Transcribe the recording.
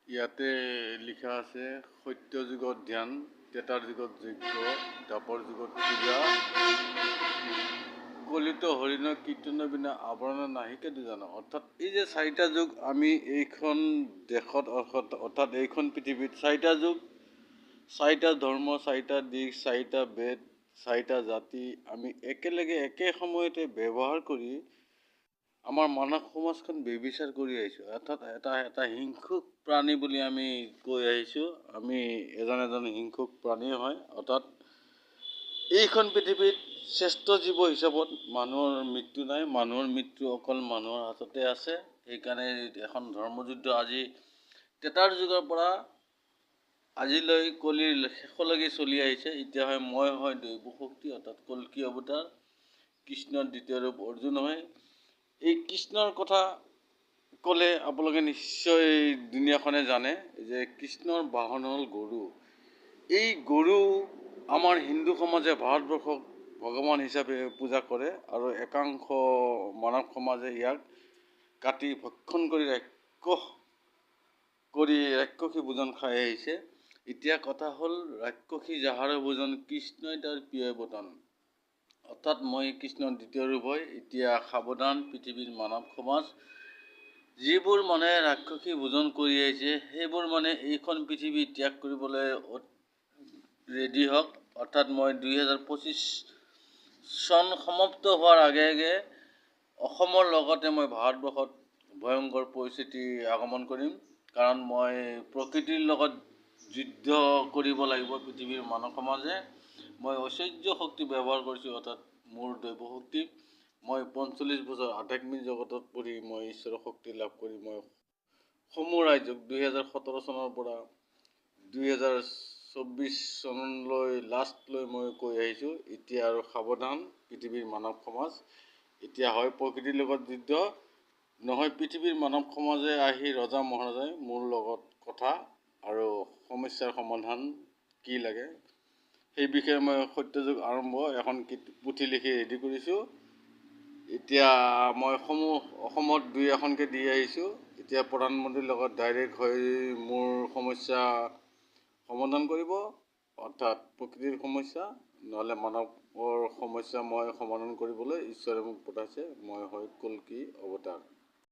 ইয়াতে লিখা আছে সত্য যুগত ধ্যান, ত্ৰেতাৰ যুগত যজ্ঞ, দ্বাপৰ যুগত পূজা, কলিত হৰিণ কীৰ্তন বিনা আৱৰণ নাহিকে দুজন। অৰ্থাৎ এই যে চাৰিটা যুগ আমি এইখন দেশত অৰ্থাৎ এইখন পৃথিৱীত চাৰিটা যুগ, চাৰিটা ধৰ্ম, চাৰিটা দিশ, চাৰিটা বেদ, চাৰিটা জাতি আমি একেলগে একে সময়তে ব্যৱহাৰ কৰি আমাৰ মানৱ সমাজখন ব্যভিচাৰ কৰি আহিছোঁ। অৰ্থাৎ এটা হিংসুক প্ৰাণী বুলি আমি কৈ আহিছোঁ। আমি এজন হিংসুক প্ৰাণী হয়। অৰ্থাৎ এইখন পৃথিৱীত শ্ৰেষ্ঠ জীৱ হিচাপত মানুহৰ মৃত্যু নাই। মানুহৰ মৃত্যু অকল মানুহৰ হাততে আছে। সেইকাৰণে এখন ধৰ্মযুদ্ধ আজি ত্ৰেতাৰ যুগৰ পৰা আজিলৈ কলিৰ শেষলৈকে চলি আহিছে। এতিয়া মই হয় দৈৱ শক্তি, অৰ্থাৎ কল্কি অৱতাৰ, কৃষ্ণৰ দ্বিতীয় ৰূপ অৰ্জুন হয়। এই কৃষ্ণৰ কথা ক'লে আপোনালোকে নিশ্চয় দুনিয়াখনে জানে যে কৃষ্ণৰ বাহন হ'ল গৰু। এই গৰু আমাৰ হিন্দু সমাজে ভাৰতবৰ্ষক ভগৱান হিচাপে পূজা কৰে আৰু একাংশ মানৱ সমাজে ইয়াক কাটি ভক্ষণ কৰি ৰাক্ষসী ভোজন খাই আহিছে। এতিয়া কথা হ'ল ৰাক্ষসী যাহাৰ ভোজন কৃষ্ণই তাৰ প্ৰিয় বতন। অৰ্থাৎ মই কৃষ্ণৰ দ্বিতীয় ৰূপ হয়। এতিয়া সাৱধান পৃথিৱীৰ মানৱ সমাজ, যিবোৰ মানুহে ৰাক্ষসী ভোজন কৰি আহিছে সেইবোৰ মানে এইখন পৃথিৱী ত্যাগ কৰিবলৈ ৰেডি হওক। অৰ্থাৎ মই 2025 চন সমাপ্ত হোৱাৰ আগে আগে অসমৰ লগতে মই ভাৰতবৰ্ষত ভয়ংকৰ পৰিস্থিতি আগমন কৰিম। কাৰণ মই প্ৰকৃতিৰ লগত যুদ্ধ কৰিব লাগিব। পৃথিৱীৰ মানৱ সমাজে মই ঐশ্বৰ্য শক্তি ব্যৱহাৰ কৰিছোঁ, অৰ্থাৎ মোৰ দৈৱ শক্তি। মই 45 বছৰ আধ্যাত্মিক জগতত পঢ়ি মই ঈশ্বৰৰ শক্তি লাভ কৰি মই সমূহ ৰাজ্যক 2017 চনৰ পৰা 2024 চনলৈ লাষ্টলৈ মই কৈ আহিছোঁ। এতিয়া আৰু সাৱধান পৃথিৱীৰ মানৱ সমাজ। এতিয়া হয় প্ৰকৃতিৰ লগত যুদ্ধ, নহয় পৃথিৱীৰ মানৱ সমাজে আহি ৰজা মহাৰজাই মোৰ লগত কথা আৰু সমস্যাৰ সমাধান কি লাগে সেই বিষয়ে মই সত্যযুগ আৰম্ভ এখন পুথি লিখি ৰেডি কৰিছোঁ। এতিয়া মই অসমত 2-এখনকৈ দি আহিছোঁ। এতিয়া প্ৰধানমন্ত্ৰীৰ লগত ডাইৰেক্ট হৈ মোৰ সমস্যা সমাধান কৰিব, অৰ্থাৎ প্ৰকৃতিৰ সমস্যা নহ'লে মানৱৰ সমস্যা মই সমাধান কৰিবলৈ ঈশ্বৰে মোক পঠাইছে। মই হয় কল্কি অৱতাৰ।